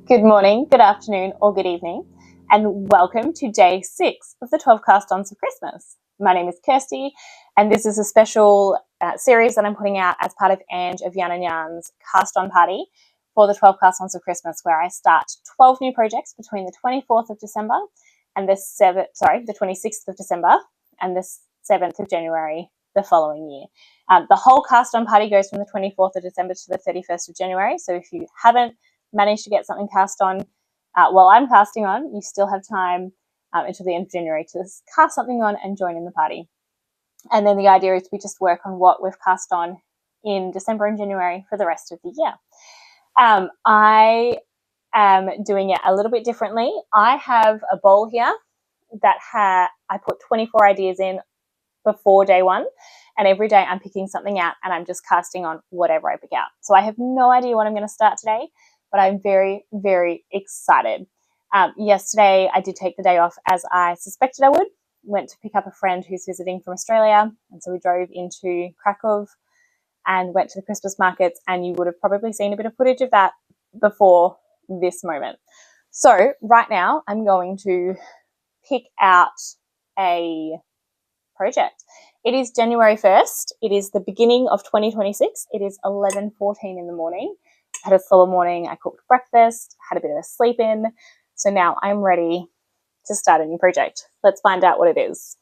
Good morning, good afternoon, or good evening, and welcome to day 6 of the 12 Cast Ons of Christmas. My name is Kirsty, and this is a special series that I'm putting out as part of Ange of Yarn and Yarn's Cast On Party for the 12 Cast Ons of Christmas, where I start 12 new projects between the 24th of December and the 26th of December and the 7th of January the following year. The whole Cast On Party goes from the 24th of December to the 31st of January, so if you haven't managed to get something cast on while I'm casting on, you still have time until the end of January to cast something on and join in the party. And then the idea is we just work on what we've cast on in December and January for the rest of the year. I am doing it a little bit differently. I have a bowl here that I put 24 ideas in before day 1, and every day I'm picking something out and I'm just casting on whatever I pick out. So I have no idea what I'm going to start today, but I'm very, very excited. Yesterday, I did take the day off as I suspected I would. Went to pick up a friend who's visiting from Australia, and so we drove into Krakow and went to the Christmas markets, and you would have probably seen a bit of footage of that before this moment. So right now, I'm going to pick out a project. It is January 1st. It is the beginning of 2026. It is 11:14 in the morning. I had a slower morning. I cooked breakfast, had a bit of a sleep in. So now I'm ready to start a new project. Let's find out what it is.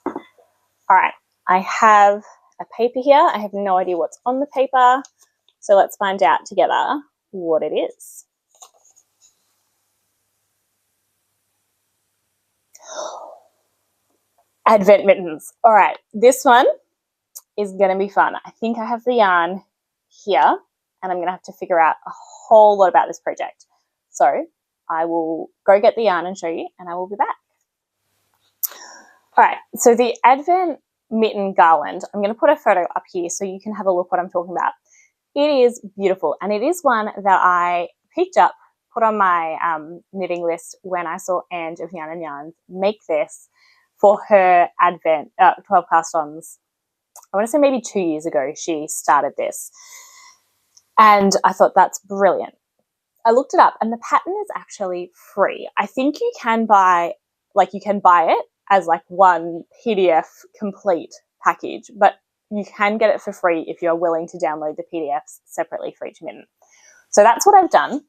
All right, I have a paper here. I have no idea what's on the paper. So let's find out together what it is. Advent mittens. All right, this one is going to be fun. I think I have the yarn here, and I'm going to have to figure out a whole lot about this project. So I will go get the yarn and show you, and I will be back. All right, so the Advent mitten garland, I'm going to put a photo up here so you can have a look what I'm talking about. It is beautiful, and it is one that I picked up, put on my knitting list when I saw Ange of Yarn and Yarns make this for her Advent 12 cast-ons. I want to say maybe 2 years ago she started this, and I thought that's brilliant. I looked it up, and the pattern is actually free. I think you can buy it as like one PDF complete package, but you can get it for free if you're willing to download the PDFs separately for each mitten. So that's what I've done.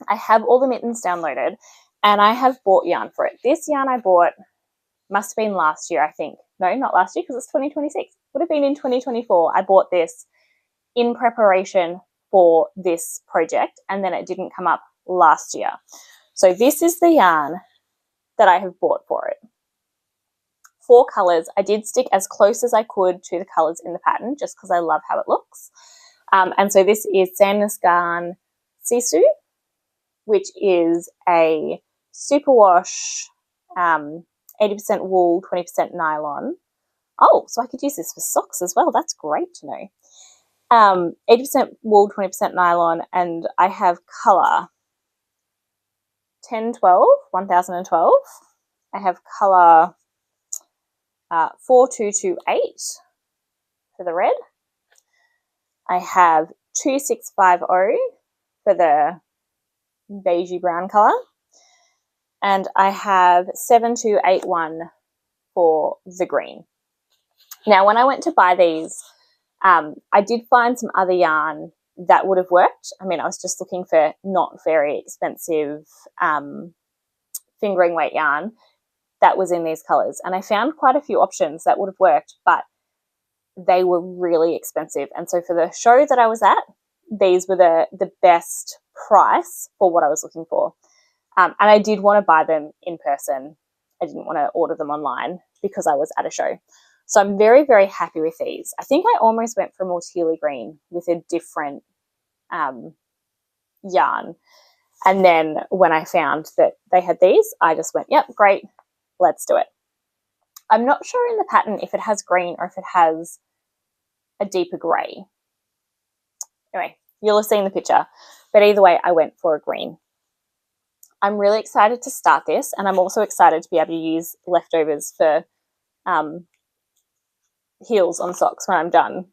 I have all the mittens downloaded, and I have bought yarn for it. This yarn I bought must have been last year, I think. No, not last year, because it's 2026. Would have been in 2024. I bought this in preparation for this project, and then it didn't come up last year. So this is the yarn that I have bought for it. 4 colours. I did stick as close as I could to the colours in the pattern just because I love how it looks. And so this is Sandnes Garn Sisu, which is a superwash 80% wool, 20% nylon. Oh, so I could use this for socks as well. That's great to know. 80% wool, 20% nylon, and I have colour 1012. I have colour 4228 for the red. I have 2650 for the beigey brown colour. And I have 7281 for the green. Now, when I went to buy these, I did find some other yarn that would have worked. I mean, I was just looking for not very expensive fingering weight yarn that was in these colours. And I found quite a few options that would have worked, but they were really expensive. And so for the show that I was at, these were the best price for what I was looking for. And I did want to buy them in person. I didn't want to order them online because I was at a show. So I'm very, very happy with these. I think I almost went for a more tealy green with a different yarn. And then when I found that they had these, I just went, yep, great, let's do it. I'm not sure in the pattern if it has green or if it has a deeper grey. Anyway, you'll have seen the picture. But either way, I went for a green. I'm really excited to start this, and I'm also excited to be able to use leftovers for heels on socks when I'm done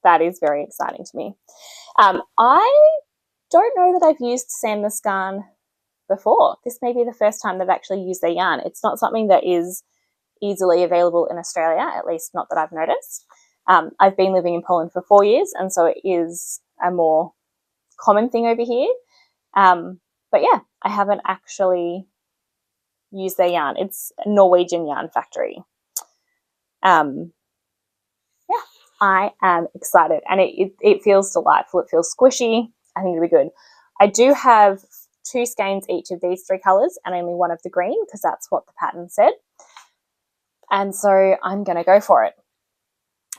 that is very exciting to me. I don't know that I've used sandless yarn before. This may be the first time they've actually used their yarn. It's not something that is easily available in Australia, at least not that I've noticed. I've been living in Poland for 4 years, and so it is a more common thing over here. But yeah, I haven't actually used their yarn. It's a Norwegian yarn factory. Yeah, I am excited, and it feels delightful. It feels squishy. I think it'll be good. I do have 2 skeins each of these 3 colours and only one of the green because that's what the pattern said. And so I'm going to go for it.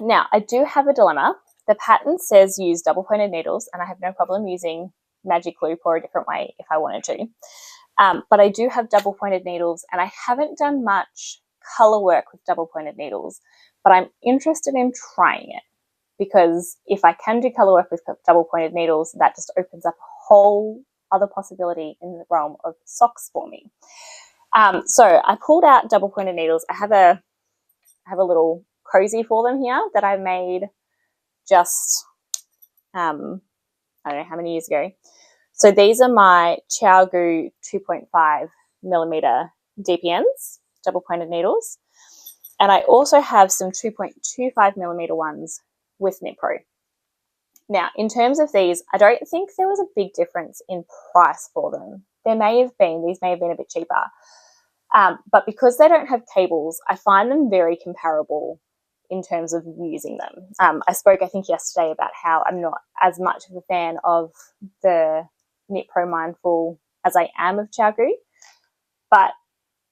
Now, I do have a dilemma. The pattern says use double pointed needles, and I have no problem using magic loop or a different way if I wanted to. But I do have double pointed needles, and I haven't done much colour work with double pointed needles, but I'm interested in trying it because if I can do colour work with double pointed needles, that just opens up a whole other possibility in the realm of socks for me. So I pulled out double pointed needles. I have a little cozy for them here that I made just I don't know how many years ago. So these are my ChiaoGoo 2.5 millimeter DPNs, double pointed needles, and I also have some 2.25 millimeter ones with Knit Pro. Now, in terms of these, I don't think there was a big difference in price for them. There may have been; these may have been a bit cheaper. But because they don't have cables, I find them very comparable in terms of using them. I spoke, I think, yesterday about how I'm not as much of a fan of the Knit Pro Mindful as I am of ChiaoGoo. But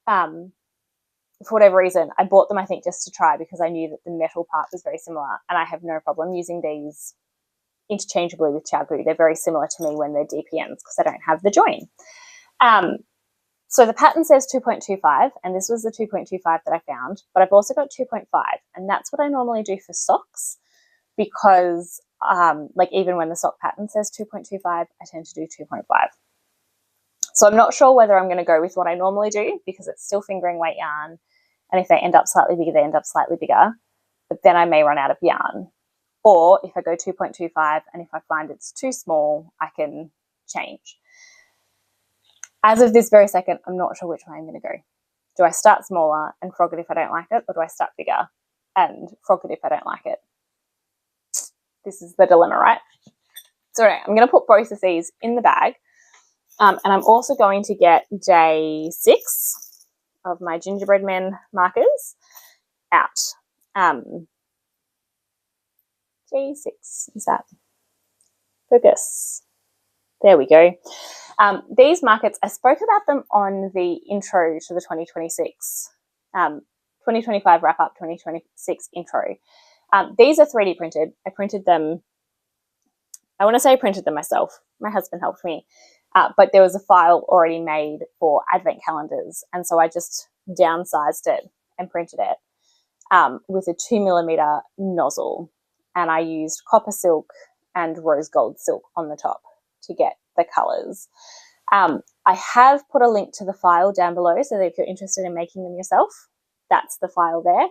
for whatever reason, I bought them, I think, just to try because I knew that the metal part was very similar, and I have no problem using these interchangeably with ChiaoGoo. They're very similar to me when they're DPNs because I don't have the join. So the pattern says 2.25, and this was the 2.25 that I found, but I've also got 2.5, and that's what I normally do for socks because like even when the sock pattern says 2.25, I tend to do 2.5. So I'm not sure whether I'm going to go with what I normally do because it's still fingering weight yarn, and if they end up slightly bigger, they end up slightly bigger, but then I may run out of yarn. Or if I go 2.25 and if I find it's too small, I can change. As of this very second, I'm not sure which way I'm going to go. Do I start smaller and frog it if I don't like it, or do I start bigger and frog it if I don't like it? This is the dilemma, right? So anyway, I'm going to put both of these in the bag, and I'm also going to get day 6 of my gingerbread men markers out. Day 6, is that? Focus. There we go. These markets, I spoke about them on the intro to the 2025 wrap-up 2026 intro. These are 3D printed. I printed them, I want to say I printed them myself. My husband helped me. But there was a file already made for advent calendars, and so I just downsized it and printed it with a 2 millimeter nozzle, and I used copper silk and rose gold silk on the top to get the colours. I have put a link to the file down below, so that if you're interested in making them yourself, that's the file there.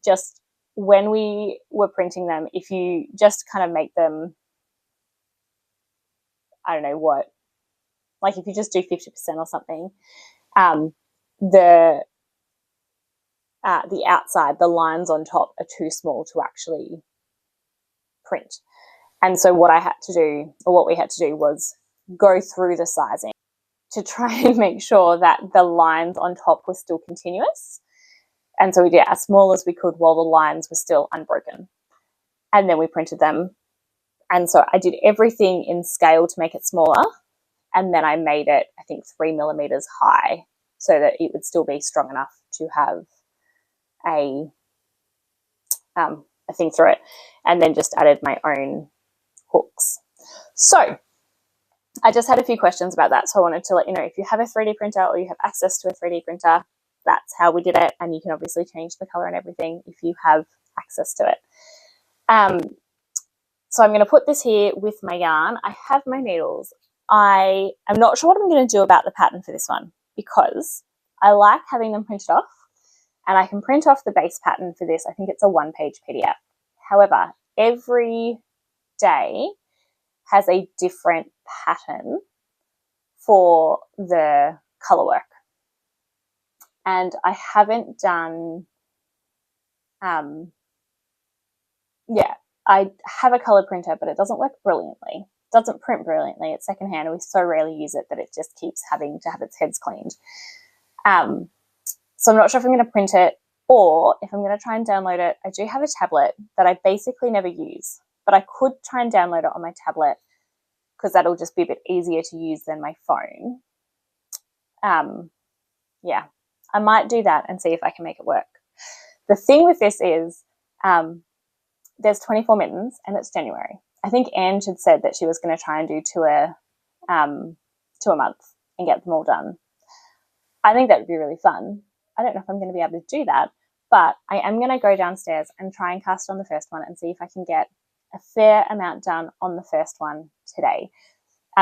Just when we were printing them, if you just kind of make them, I don't know what, like if you just do 50% or something, the outside, the lines on top are too small to actually print. And so what I had to do, or what we had to do, was go through the sizing to try and make sure that the lines on top were still continuous. And so we did as small as we could while the lines were still unbroken. And then we printed them. And so I did everything in scale to make it smaller. And then I made it, I think, 3 millimeters high so that it would still be strong enough to have a thing through it. And then just added my own hooks. So I just had a few questions about that. So I wanted to let you know, if you have a 3D printer or you have access to a 3D printer, that's how we did it. And you can obviously change the color and everything if you have access to it. So I'm going to put this here with my yarn. I have my needles. I am not sure what I'm going to do about the pattern for this one because I like having them printed off, and I can print off the base pattern for this. I think it's a 1-page PDF. However, every day has a different pattern for the colour work. And I haven't done, I have a colour printer, but it doesn't work brilliantly. It doesn't print brilliantly. It's secondhand, and we so rarely use it that it just keeps having to have its heads cleaned. So I'm not sure if I'm going to print it or if I'm going to try and download it. I do have a tablet that I basically never use, but I could try and download it on my tablet because that'll just be a bit easier to use than my phone. Yeah, I might do that and see if I can make it work. The thing with this is there's 24 mittens and it's January. I think Ange had said that she was going to try and do two a month and get them all done. I think that would be really fun. I don't know if I'm going to be able to do that, but I am going to go downstairs and try and cast on the first one and see if I can get a fair amount done on the first one today.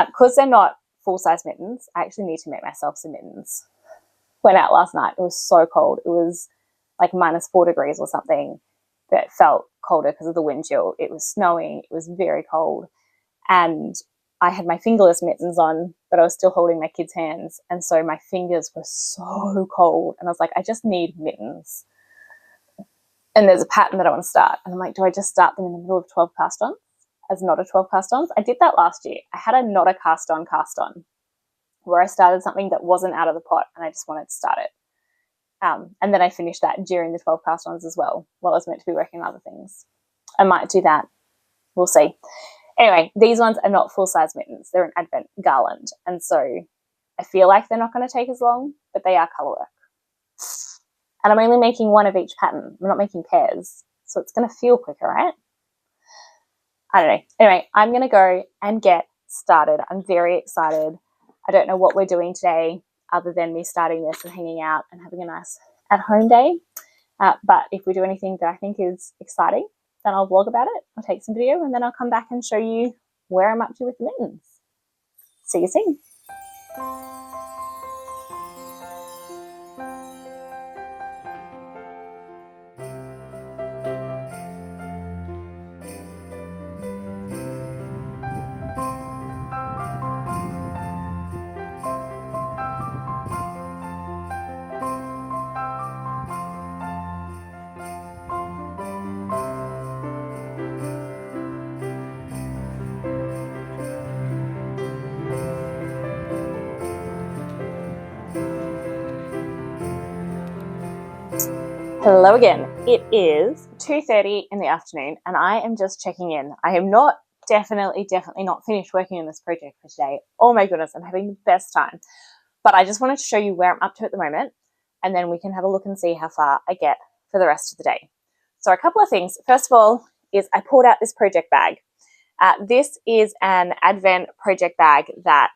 Because they're not full-size mittens, I actually need to make myself some mittens. Went out last night. It was so cold. It was like -4 degrees or something, but it felt colder because of the wind chill. It was snowing. It was very cold. And I had my fingerless mittens on, but I was still holding my kids' hands. And so my fingers were so cold. And I was like, I just need mittens. And there's a pattern that I want to start. And I'm like, do I just start them in the middle of 12 cast-ons as not a 12 cast-ons? I did that last year. I had a not a cast-on where I started something that wasn't out of the pot and I just wanted to start it. And then I finished that during the 12 cast-ons as well, while I was meant to be working on other things. I might do that. We'll see. Anyway, these ones are not full-size mittens. They're an Advent garland. And so I feel like they're not going to take as long, but they are colour work. And I'm only making one of each pattern. I'm not making pairs. So it's going to feel quicker, right? I don't know. Anyway, I'm going to go and get started. I'm very excited. I don't know what we're doing today other than me starting this and hanging out and having a nice at-home day. But if we do anything that I think is exciting, then I'll vlog about it. I'll take some video and then I'll come back and show you where I'm up to with the mittens. See you soon. Hello again. It is 2:30 in the afternoon and I am just checking in. I am definitely not finished working on this project for today. Oh my goodness, I'm having the best time. But I just wanted to show you where I'm up to at the moment and then we can have a look and see how far I get for the rest of the day. So a couple of things. First of all is I pulled out this project bag. This is an Advent project bag that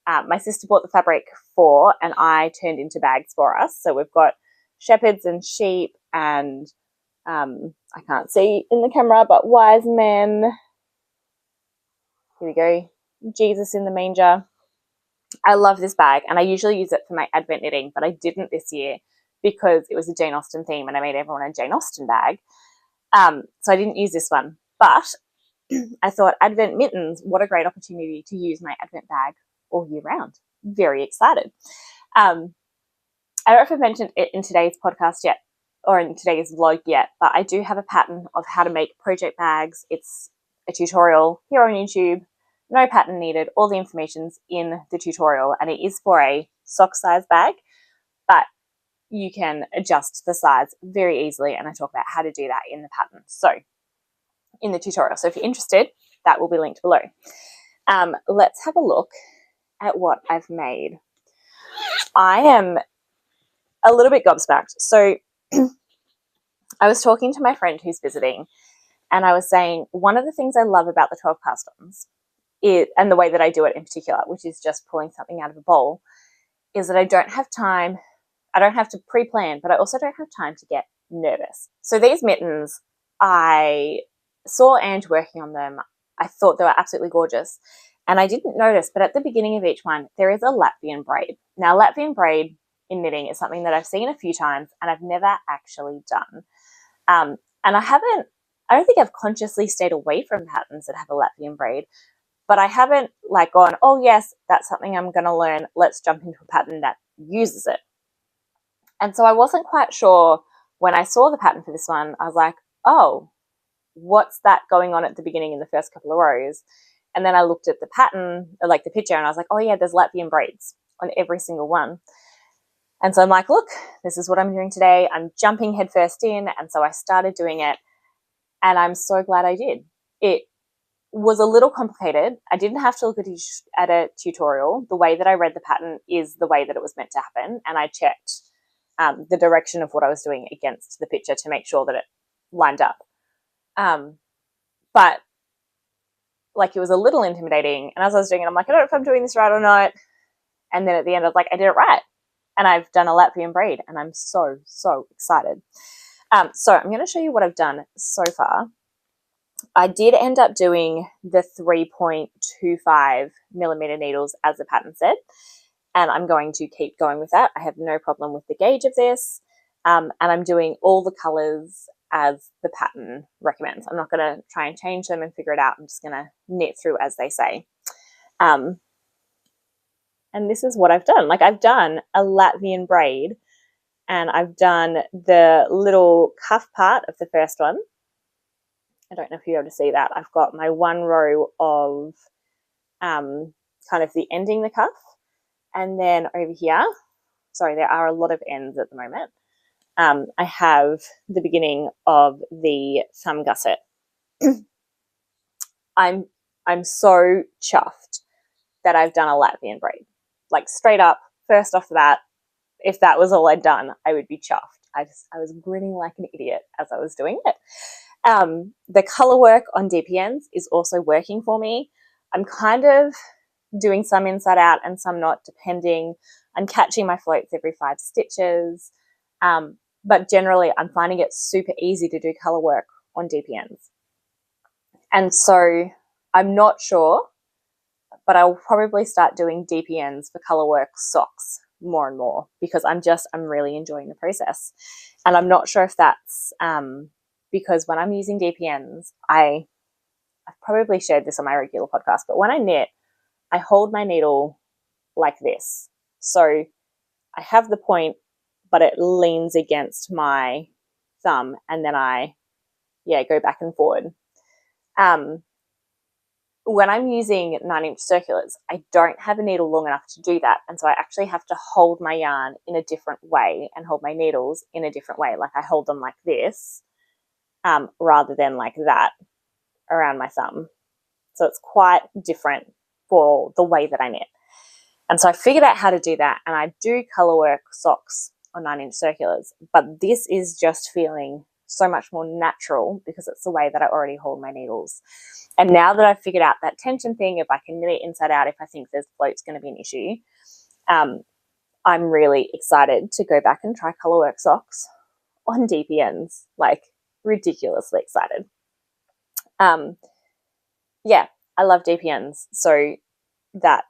my sister bought the fabric for and I turned into bags for us. So we've got shepherds and sheep and I can't see in the camera, but wise men. Here we go. Jesus in the manger. I love this bag and I usually use it for my Advent knitting, but I didn't this year because it was a Jane Austen theme and I made everyone a Jane Austen bag. So I didn't use this one, but I thought Advent mittens, what a great opportunity to use my Advent bag all year round. Very excited. I don't know if I've mentioned it in today's podcast yet or in today's vlog yet, but I do have a pattern of how to make project bags. It's a tutorial here on YouTube, no pattern needed. All the information's in the tutorial and it is for a sock size bag, but you can adjust the size very easily and I talk about how to do that in the pattern. So in the tutorial. So if you're interested, that will be linked below. Let's have a look at what I've made. I am a little bit gobsmacked. So I was talking to my friend who's visiting and I was saying one of the things I love about the 12 cast-ons and the way that I do it in particular, which is just pulling something out of a bowl, is that I don't have time. I don't have to pre-plan, but I also don't have time to get nervous. So these mittens, I saw Ange working on them. I thought they were absolutely gorgeous. And I didn't notice, but at the beginning of each one, there is a Latvian braid. Now, Latvian braid in knitting is something that I've seen a few times and I've never actually done. And I I don't think I've consciously stayed away from patterns that have a Latvian braid, but I haven't like gone, oh yes, that's something I'm going to learn. Let's jump into a pattern that uses it. And so I wasn't quite sure when I saw the pattern for this one. I was like, oh, what's that going on at the beginning in the first couple of rows? And then I looked at the pattern, like the picture, and I was like, oh yeah, there's Latvian braids on every single one. And so I'm like, look, this is what I'm doing today. I'm jumping headfirst in. And so I started doing it, and I'm so glad I did. It was a little complicated. I didn't have to look at a tutorial. The way that I read the pattern is the way that it was meant to happen. And I checked the direction of what I was doing against the picture to make sure that it lined up. But like, it was a little intimidating. And as I was doing it, I'm like, I don't know if I'm doing this right or not. And then at the end, I was like, I did it right. And I've done a Latvian braid, and I'm so, so excited. So I'm going to show you what I've done so far. I did end up doing the 3.25 millimeter needles as the pattern said, and I'm going to keep going with that. I have no problem with the gauge of this, and I'm doing all the colors as the pattern recommends. I'm not going to try and change them and figure it out. I'm just going to knit through as they say. And this is what I've done. Like, I've done a Latvian braid, and I've done the little cuff part of the first one. I don't know if you're able to see that. I've got my one row of kind of the ending the cuff, and then over here, sorry, there are a lot of ends at the moment. I have the beginning of the thumb gusset. I'm so chuffed that I've done a Latvian braid. Like, straight up, first off the bat, if that was all I'd done, I would be chuffed. I was grinning like an idiot as I was doing it. The color work on DPNs is also working for me. I'm kind of doing some inside out and some not, depending. I'm catching my floats every 5 stitches. But generally, I'm finding it super easy to do color work on DPNs. And so I'm not sure, but I'll probably start doing DPNs for color work socks more and more, because I'm really enjoying the process. And I'm not sure if that's because when I'm using DPNs, I've probably shared this on my regular podcast, but when I knit, I hold my needle like this. So I have the point, but it leans against my thumb, and then I go back and forward. When I'm using 9-inch circulars, I don't have a needle long enough to do that. And so I actually have to hold my yarn in a different way and hold my needles in a different way. Like, I hold them like this rather than like that around my thumb. So it's quite different for the way that I knit. And so I figured out how to do that, and I do color work socks on 9-inch circulars, but this is just feeling so much more natural because it's the way that I already hold my needles. And now that I've figured out that tension thing, if I can knit it inside out, if I think there's floats going to be an issue, I'm really excited to go back and try color work socks on DPNs, like ridiculously excited. Yeah, I love DPNs, so that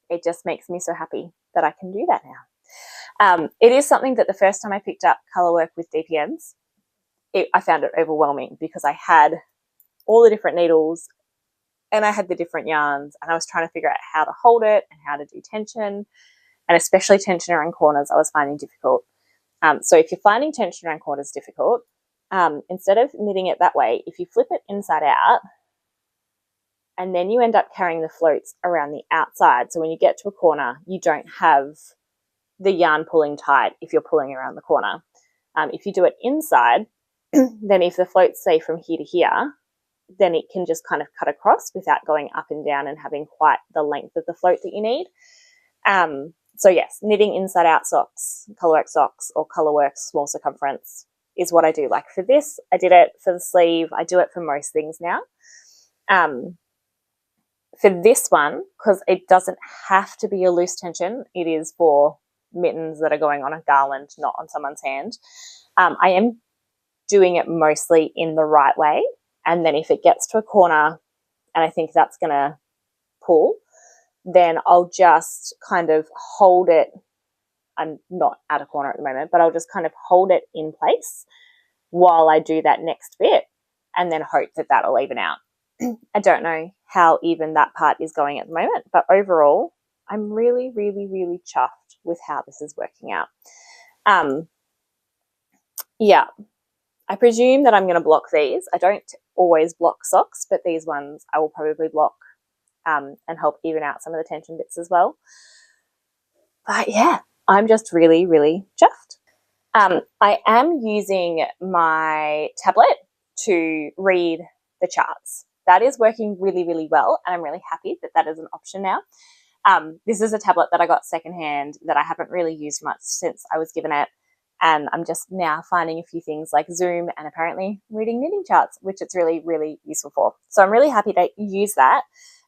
it just makes me so happy that I can do that now. It is something that the first time I picked up color work with DPNs, I found it overwhelming because I had all the different needles and I had the different yarns, and I was trying to figure out how to hold it and how to do tension, and especially tension around corners I was finding difficult. So if you're finding tension around corners difficult, instead of knitting it that way, if you flip it inside out, and then you end up carrying the floats around the outside, so when you get to a corner, you don't have the yarn pulling tight if you're pulling around the corner. If you do it inside, then if the floats say from here to here, then it can just kind of cut across without going up and down and having quite the length of the float that you need. So yes, knitting inside out socks, colorwork socks, or colorwork small circumference is what I do. Like for this, I did it for the sleeve. I do it for most things now. For this one, because it doesn't have to be a loose tension, it is for mittens that are going on a garland, not on someone's hand. I am doing it mostly in the right way, and then if it gets to a corner and I think that's going to pull, then I'll just kind of hold it. I'm not at a corner at the moment, but I'll just kind of hold it in place while I do that next bit, and then hope that that'll even out. I don't know how even that part is going at the moment, but overall, I'm really, really, really chuffed with how this is working out. Yeah, I presume that I'm going to block these. I don't always block socks, but these ones I will probably block and help even out some of the tension bits as well. But yeah, I'm just really, really chuffed. I am using my tablet to read the charts. That is working really, really well, and I'm really happy that that is an option now. This is a tablet that I got secondhand that I haven't really used much since I was given it, and I'm just now finding a few things like Zoom and apparently reading knitting charts, which it's really, really useful for. So I'm really happy to use that.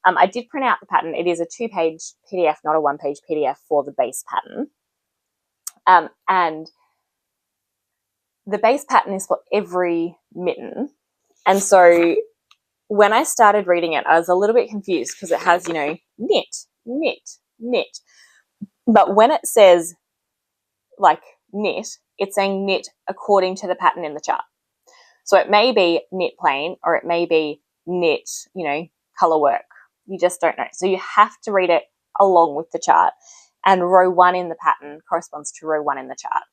I did print out the pattern. It is a 2-page PDF, not a 1-page PDF for the base pattern. And the base pattern is for every mitten. And so when I started reading it, I was a little bit confused because it has, knit, knit, knit. But when it says like knit, it's saying knit according to the pattern in the chart. So it may be knit plain or it may be knit, color work. You just don't know. So you have to read it along with the chart, and row 1 in the pattern corresponds to row 1 in the chart.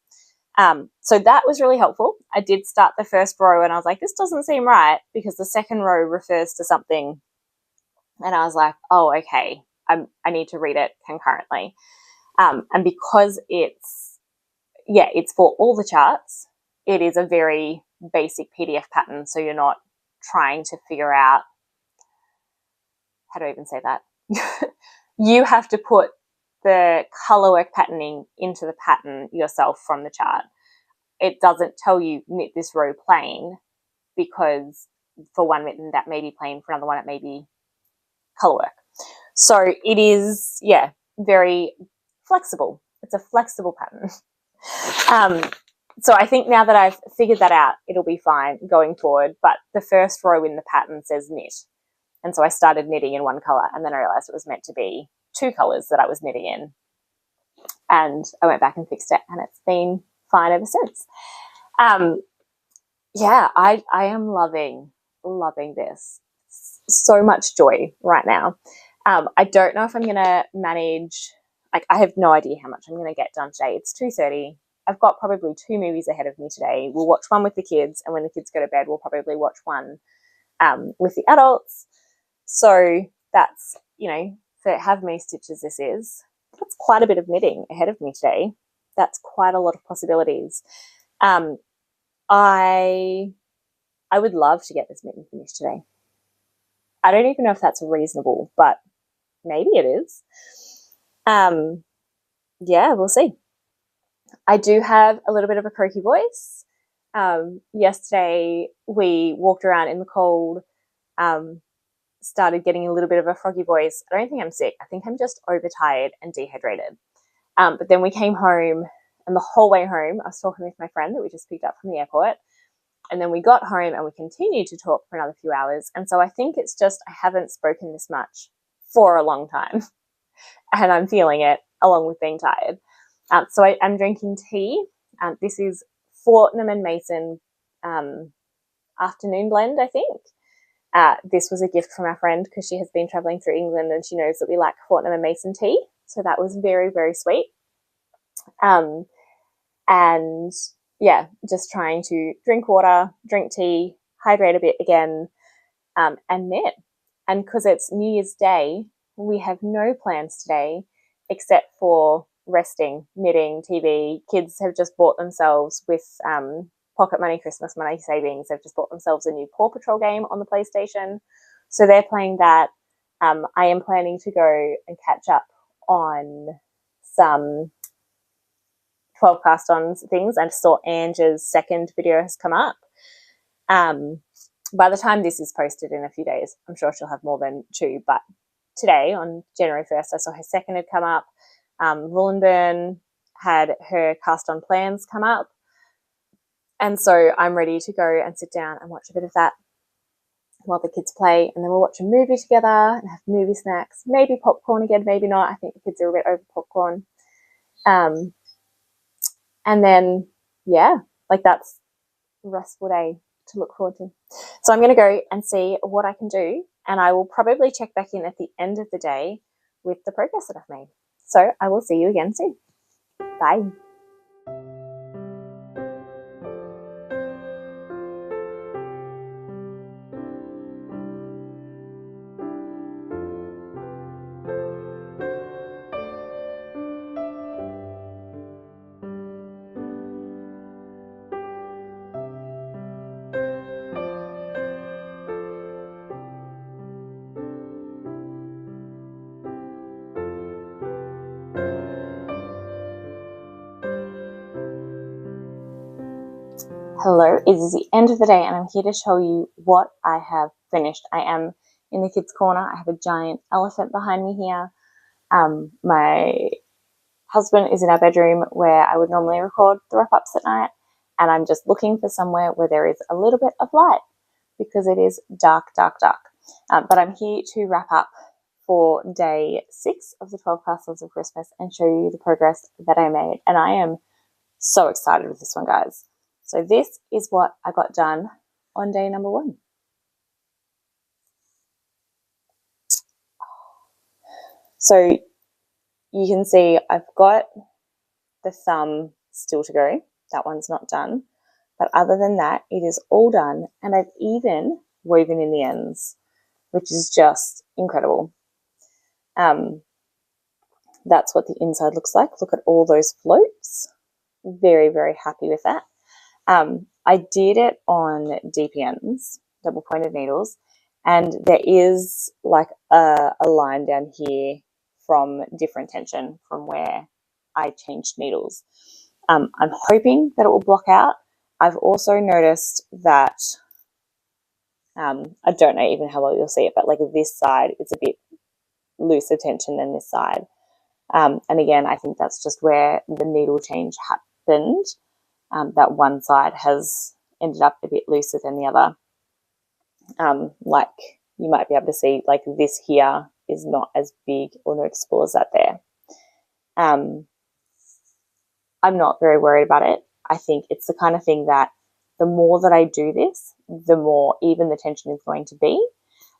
So that was really helpful. I did start the first row and I was like, this doesn't seem right because the second row refers to something. And I was like, oh, okay, I need to read it concurrently. And because it's for all the charts, it is a very basic PDF pattern. So you're not trying to figure out, how do I even say that? You have to put the colorwork patterning into the pattern yourself from the chart. It doesn't tell you knit this row plain because for one mitten that may be plain, for another one it may be colorwork. So it is, very flexible. It's a flexible pattern. So I think now that I've figured that out, it'll be fine going forward. But the first row in the pattern says knit. And so I started knitting in one color, and then I realized it was meant to be 2 colors that I was knitting in. And I went back and fixed it, and it's been fine ever since. I am loving this. So much joy right now. I don't know if I'm going to manage, I have no idea how much I'm going to get done today. It's 2:30. I've got probably 2 movies ahead of me today. We'll watch one with the kids, and when the kids go to bed, we'll probably watch one with the adults. So that's, for have me stitches this is, that's quite a bit of knitting ahead of me today. That's quite a lot of possibilities. I would love to get this mitten finished today. I don't even know if that's reasonable, but maybe it is. We'll see. I do have a little bit of a croaky voice. Yesterday we walked around in the cold, started getting a little bit of a froggy voice. I don't think I'm sick. I think I'm just overtired and dehydrated. But then we came home, and the whole way home I was talking with my friend that we just picked up from the airport. And then we got home and we continued to talk for another few hours. And so I think it's just I haven't spoken this much for a long time. And I'm feeling it along with being tired. So I'm drinking tea. This is Fortnum and Mason afternoon blend, I think. This was a gift from our friend because she has been traveling through England and she knows that we like Fortnum and Mason tea. So that was very, very sweet. Just trying to drink water, drink tea, hydrate a bit again, and knit. And because it's New Year's Day, we have no plans today except for resting, knitting, TV. Kids have just bought themselves with pocket money, Christmas money savings. They've just bought themselves a new Paw Patrol game on the PlayStation. So they're playing that. I am planning to go and catch up on some 12 Cast Ons things. I saw Ange's second video has come up. By the time this is posted in a few days, I'm sure she'll have more than 2. But today, on January 1st, I saw her second had come up. Woolenburn had her Cast On plans come up. And so I'm ready to go and sit down and watch a bit of that while the kids play. And then we'll watch a movie together and have movie snacks. Maybe popcorn again, maybe not. I think the kids are a bit over popcorn. And then, that's a restful day. to look forward to. So I'm going to go and see what I can do, and I will probably check back in at the end of the day with the progress that I've made. So I will see you again soon. Bye. Hello, it is the end of the day and I'm here to show you what I have finished. I am in the kids' corner. I have a giant elephant behind me here. My husband is in our bedroom where I would normally record the wrap-ups at night, and I'm just looking for somewhere where there is a little bit of light because it is dark, dark, dark. But I'm here to wrap up for day 6 of the 12 Cast Ons of Christmas and show you the progress that I made. And I am so excited with this one, guys. So this is what I got done on day number 1. So you can see I've got the thumb still to go. That one's not done. But other than that, it is all done. And I've even woven in the ends, which is just incredible. That's what the inside looks like. Look at all those floats. Very, very happy with that. I did it on DPNs, double pointed needles, and there is like a line down here from different tension from where I changed needles. I'm hoping that it will block out. I've also noticed that, I don't know even how well you'll see it, but like this side, it's a bit looser tension than this side. And again, I think that's just where the needle change happened. That one side has ended up a bit looser than the other. Like you might be able to see, like this here is not as big or noticeable as that there. I'm not very worried about it. I think it's the kind of thing that the more that I do this, the more even the tension is going to be.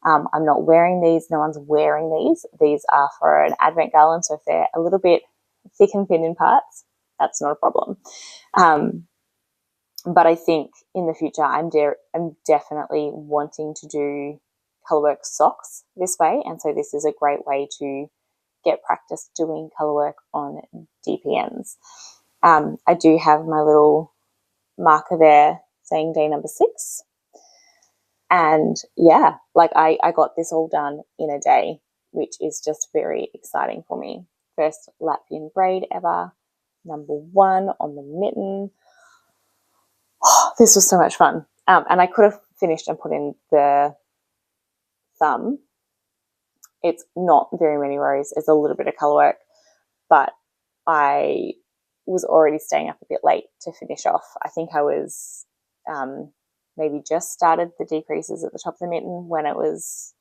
I'm not wearing these. No one's wearing these. These are for an Advent garland, so if they're a little bit thick and thin in parts, that's not a problem. But I think in the future, I'm definitely wanting to do colourwork socks this way. And so this is a great way to get practice doing colourwork on DPNs. I do have my little marker there saying day number 6. And yeah, like I got this all done in a day, which is just very exciting for me. First Latvian braid ever, number 1 on the mitten. Oh, this was so much fun. And I could have finished and put in the thumb. It's not very many rows. It's a little bit of colour work, but I was already staying up a bit late to finish off. I think I was maybe just started the decreases at the top of the mitten when it was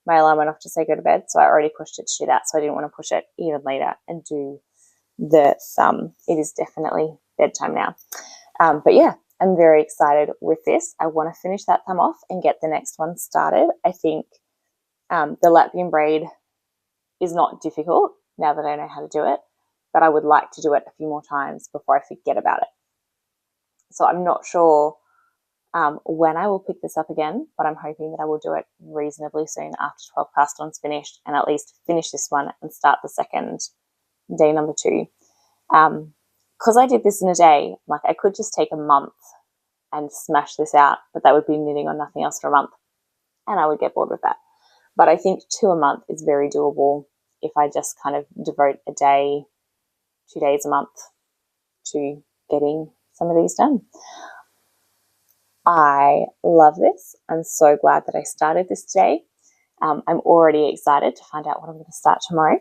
my alarm went off to say go to bed. So I already pushed it to shoot out. So I didn't want to push it even later and do the thumb. It is definitely bedtime now. But yeah, I'm very excited with this. I want to finish that thumb off and get the next one started. I think the Latvian braid is not difficult now that I know how to do it, but I would like to do it a few more times before I forget about it. So I'm not sure when I will pick this up again, but I'm hoping that I will do it reasonably soon after 12 cast ons finished, and at least finish this one and start the second, day number 2. Because I did this in a day, like I could just take a month and smash this out, but that would be knitting on nothing else for a month, and I would get bored with that. But I think 2 a month is very doable if I just kind of devote a day, 2 days a month to getting some of these done. I love this. I'm so glad that I started this today. I'm already excited to find out what I'm going to start tomorrow.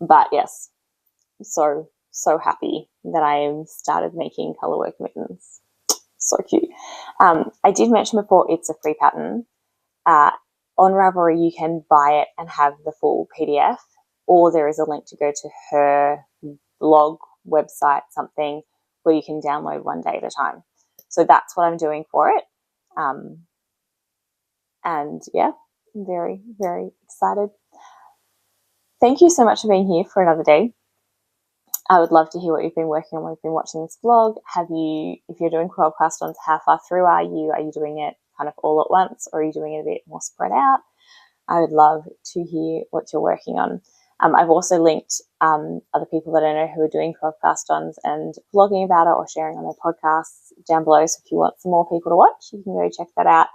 But yes, so happy that I started making colourwork mittens. So cute. I did mention before it's a free pattern. On Ravelry, you can buy it and have the full PDF, or there is a link to go to her blog, website, something where you can download one day at a time. So that's what I'm doing for it. And yeah, I'm very, very excited. Thank you so much for being here for another day. I would love to hear what you've been working on when you've been watching this vlog. If you're doing 12 cast ons, how far through are you? Are you doing it kind of all at once, or are you doing it a bit more spread out? I would love to hear what you're working on. I've also linked other people that I know who are doing 12 cast ons and vlogging about it or sharing on their podcasts down below. So if you want some more people to watch, you can go check that out.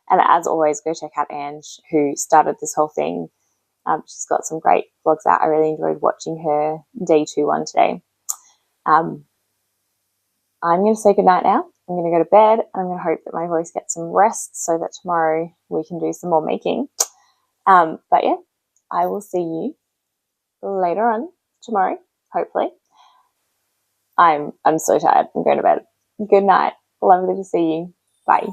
And as always, go check out Ange, who started this whole thing. She's got some great vlogs out. I really enjoyed watching her day 2 one today. I'm going to say goodnight now. I'm going to go to bed. I'm going to hope that my voice gets some rest so that tomorrow we can do some more making. But yeah, I will see you later on tomorrow, hopefully. I'm so tired. I'm going to bed. Good night. Lovely to see you. Bye.